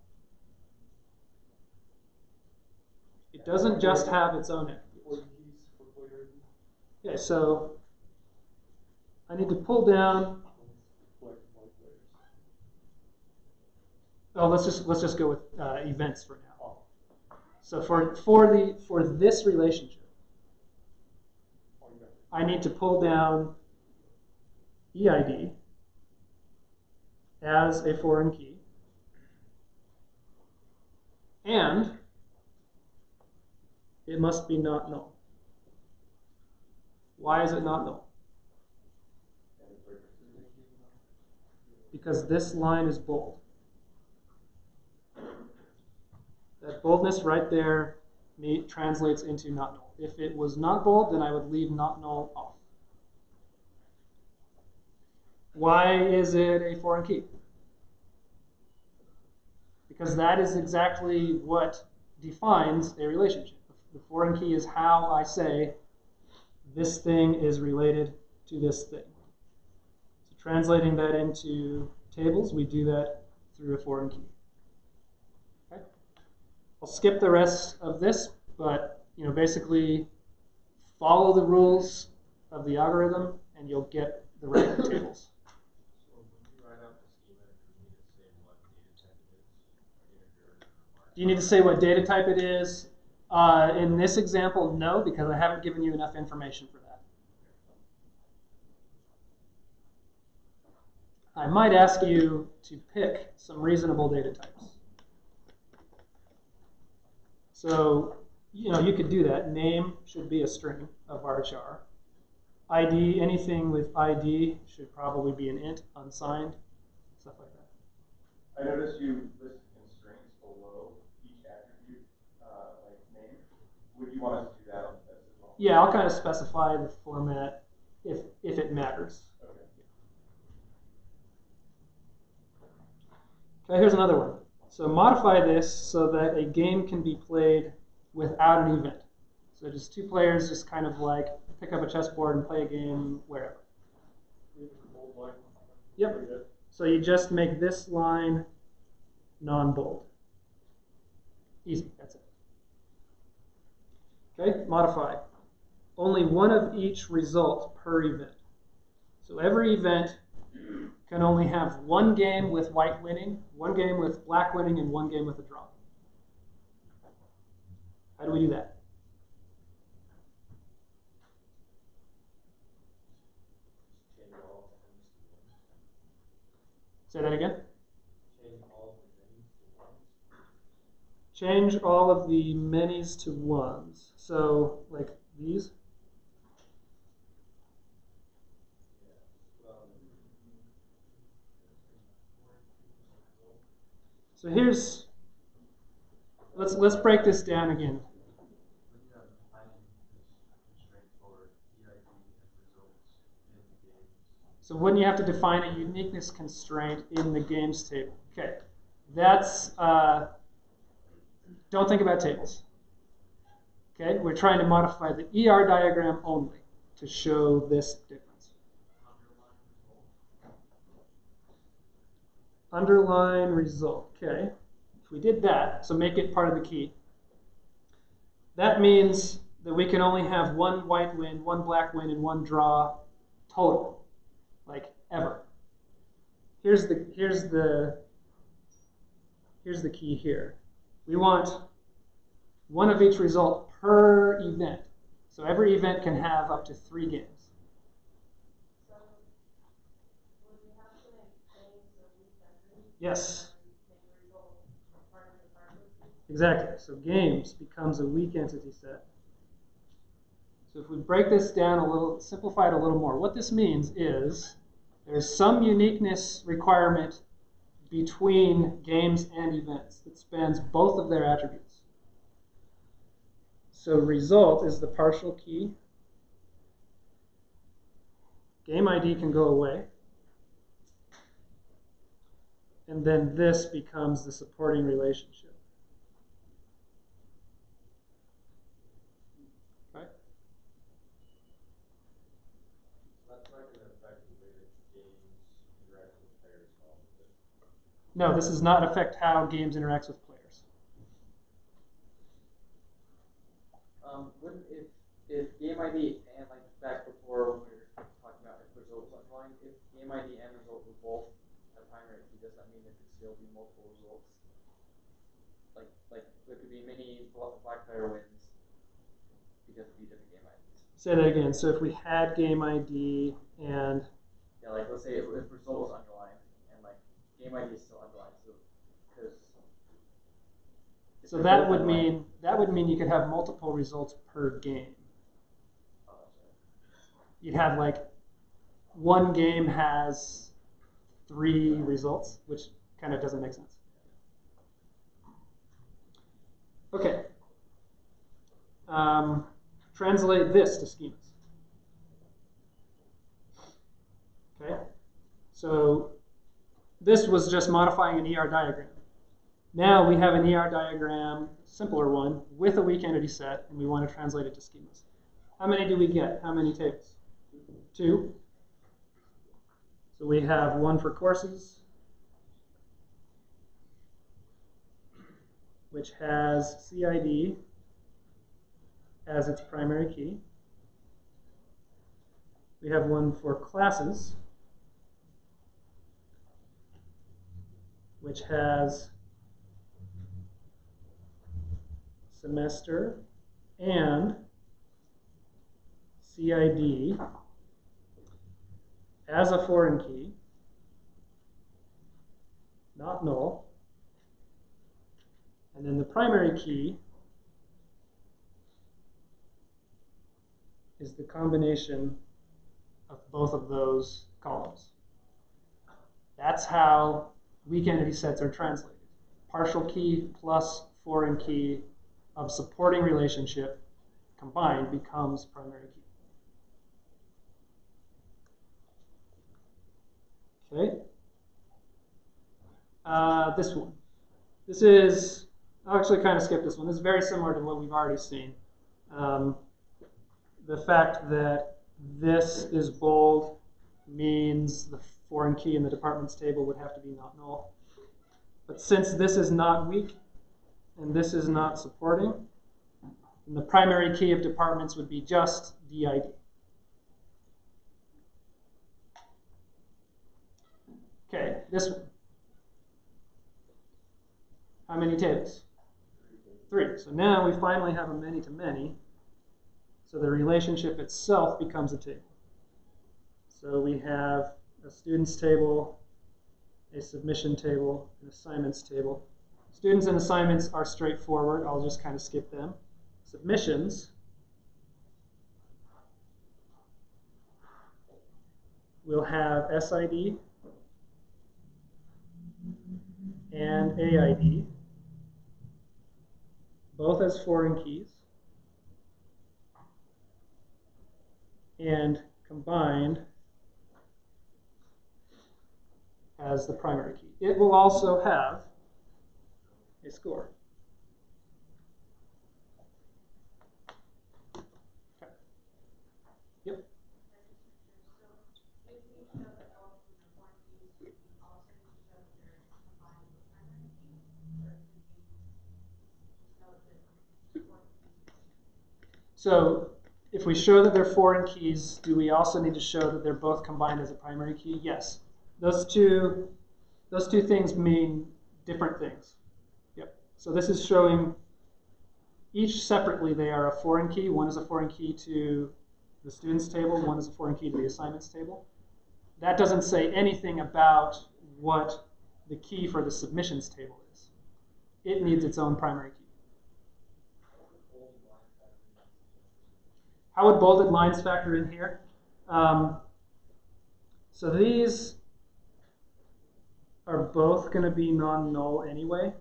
It doesn't just have its own attributes. Okay, so I need to pull down. Oh, let's just go with events for now. So for this relationship, I need to pull down EID as a foreign key, and it must be not null. Why is it not null? Because this line is bold. That boldness right there translates into not null. If it was not bold, then I would leave not null off. Why is it a foreign key? Because that is exactly what defines a relationship. The foreign key is how I say this thing is related to this thing. So translating that into tables, we do that through a foreign key. Okay? I'll skip the rest of this, but basically follow the rules of the algorithm and you'll get the right tables. So when you write out the schema, do you need to say what data type it is? Do you need to say what data type it is? In this example, no, because I haven't given you enough information for that. might ask you to pick some reasonable data types. So, you could do that. Name should be a string of varchar. ID, anything with ID should probably be an int, unsigned, stuff like that. I noticed you list constraints below each attribute, like name. Would you want us to do that on this as well? Yeah, I'll kind of specify the format if it matters. Okay. Okay, here's another one. So modify this so that a game can be played without an event. So just two players just kind of like pick up a chessboard and play a game wherever. Yep. So you just make this line non-bold. Easy, that's it. Okay, modify. Only one of each result per event. So every event can only have one game with white winning, one game with black winning, and one game with a draw. How do we do that? Say that again. Change all of the manys to ones. So, like these. So here's, let's break this down again. So when you have to define a uniqueness constraint in the games table. Okay, that's, don't think about tables. Okay, we're trying to modify the ER diagram only to show this difference. Underline result, okay. If we did that, so make it part of the key, that means that we can only have one white win, one black win, and one draw total, like ever. Here's the key here. We want one of each result per event. So every event can have up to 3 games. So, would we have to make games a week entry? Yes. Make the result part of the partial key? Exactly. So games becomes a weak entity set. So if we break this down a little, simplify it a little more, what this means is there's some uniqueness requirement between games and events that spans both of their attributes. So result is the partial key. Game ID can go away. And then this becomes the supporting relationship. Okay? That's not going to affect the way that games interact with players at all, is it? No, this does not affect how games interacts with players. Wouldn't if game ID and like back before when we were talking about if result was underlying, if game ID and result were both a primary key, does that mean there could still be multiple results? Like there could be many black player wins because of the different game IDs. Say that again. So if we had game ID and Yeah, like let's say if result was underlined and like game ID is still underlined, so because so that would mean you could have multiple results per game. Oh, that's right. You'd have like one game has 3 results, which kind of doesn't make sense. Okay. Translate this to schemas. Okay. So this was just modifying an ER diagram. Now we have an ER diagram, simpler one, with a weak entity set, and we want to translate it to schemas. How many do we get? How many tables? 2. So we have one for courses, which has CID as its primary key. We have one for classes, which has semester and CID as a foreign key. not null. And then the primary key is the combination of both of those columns. That's how weak entity sets are translated. Partial key plus foreign key of supporting relationship combined becomes primary key. Okay. This one. This is, I'll actually kind of skip this one. This is very similar to what we've already seen. The fact that this is bold means the foreign key in the departments table would have to be not null. But since this is not weak and this is not supporting, then the primary key of departments would be just DID. Okay, this one. How many tables? 3. So now we finally have a many-to-many. So the relationship itself becomes a table. So we have a students table, a submission table, an assignments table. Students and assignments are straightforward. I'll just kind of skip them. Submissions will have SID and AID, both as foreign keys, and combined as the primary key. It will also have a score. Okay. Yep. So if we show that both of them are foreign keys, we also need to show that they're combined with primary key, or could we just note that foreign keys? So if we show that they're foreign keys, do we also need to show that they're both combined as a primary key? Yes. Those two things mean different things. Yep. So this is showing each separately they are a foreign key. One is a foreign key to the students table, one is a foreign key to the assignments table. That doesn't say anything about what the key for the submissions table is. It needs its own primary key. How would bolded lines factor in here? So these are both going to be non-null anyway.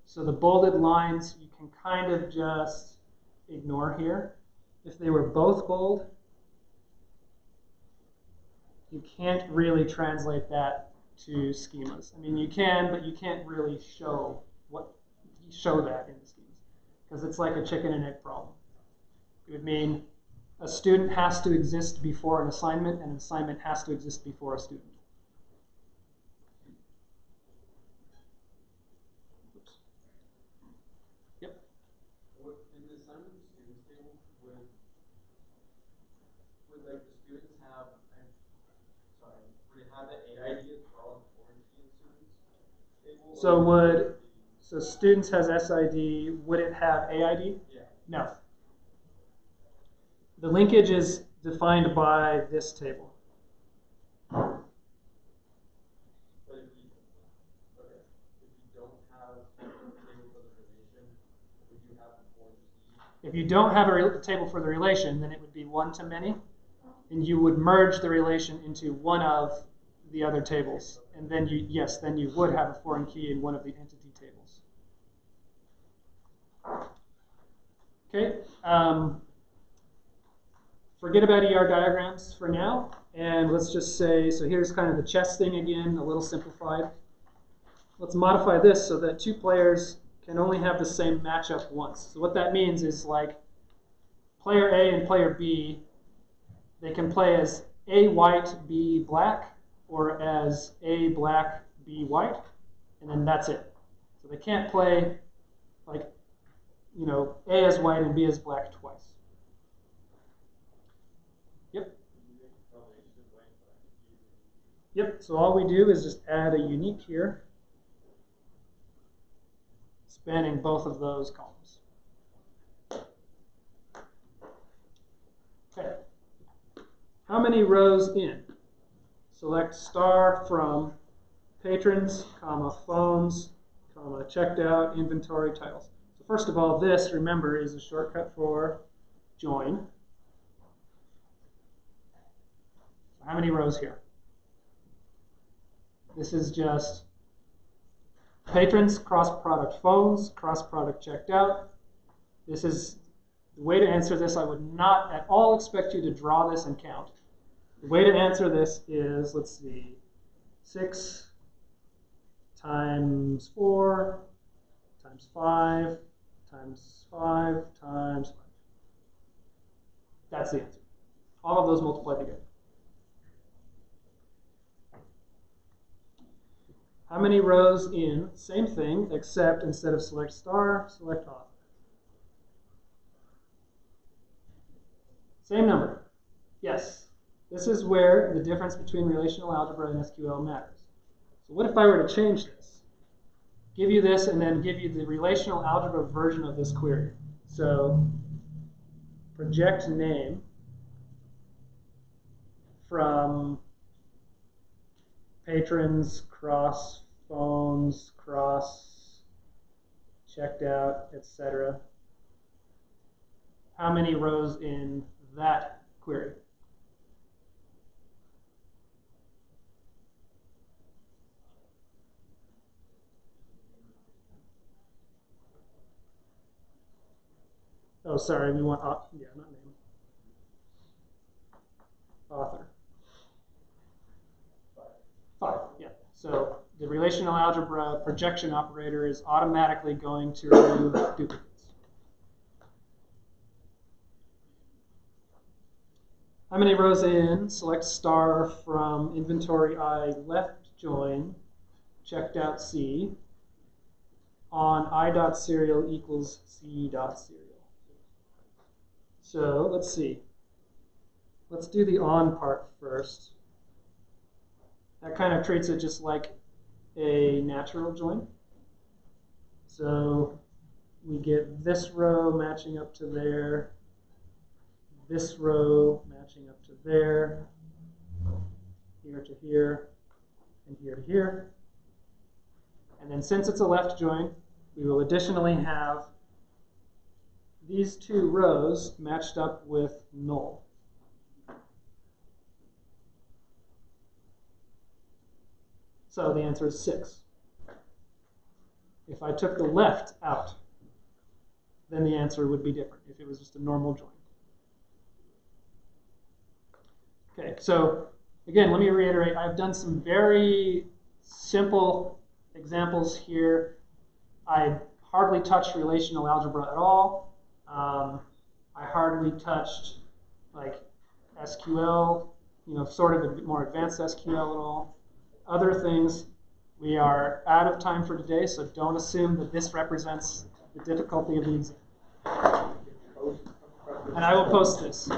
So the bolded lines you can kind of just ignore here. If they were both bold, you can't really translate that to schemas. I mean, you can, but you can't really show that in the schemas because it's like a chicken and egg problem. It would mean a student has to exist before an assignment, and an assignment has to exist before a student. Oops. Yep. In the assignment students table, would like the students have, would it have the AID as well as the foreign key in students table? So students has SID, would it have AID? Yeah. No. The linkage is defined by this table. But if you don't have a table for the relation, would you have the foreign key? If you don't have a table for the relation, then it would be one-to-many, and you would merge the relation into one of the other tables. And then you would have a foreign key in one of the entity tables. Okay. Forget about ER diagrams for now, and let's just say, so here's kind of the chess thing again, a little simplified. Let's modify this so that two players can only have the same matchup once. So what that means is like player A and player B, they can play as A white, B black, or as A black, B white, and then that's it. So they can't play like, you know, A as white and B as black twice. Yep. Yep, so all we do is just add a unique here, spanning both of those columns. Okay. How many rows in? Select star from patrons, comma, phones, comma, checked out, inventory, titles. So first of all, this, remember, is a shortcut for join. So how many rows here? This is just patrons, cross-product phones, cross-product checked out. This is the way to answer this. I would not at all expect you to draw this and count. The way to answer this is, let's see, 6 times 4 times 5 times 5 times 5. That's the answer. All of those multiplied together. How many rows in? Same thing, except instead of select star, select author. Same number. Yes. This is where the difference between relational algebra and SQL matters. So what if I were to change this? Give you this and then give you the relational algebra version of this query. So project name from patrons, cross phones, cross checked out, etc. How many rows in that query? Oh, sorry, we want, yeah, not name. Author. 5, yeah. So the relational algebra projection operator is automatically going to remove duplicates. How many rows in? Select star from inventory I left join, checked out C, on I.serial equals C.serial. So let's see. Let's do the on part first. That kind of treats it just like a natural join. So we get this row matching up to there, this row matching up to there, here to here, and here to here. And then since it's a left join, we will additionally have these two rows matched up with null. So the answer is 6. If I took the left out, then the answer would be different if it was just a normal join. Okay, so again, let me reiterate, I've done some very simple examples here. I hardly touched relational algebra at all. I hardly touched like SQL, sort of a bit more advanced SQL at all. Other things, we are out of time for today, so don't assume that this represents the difficulty of the exam. And I will post this.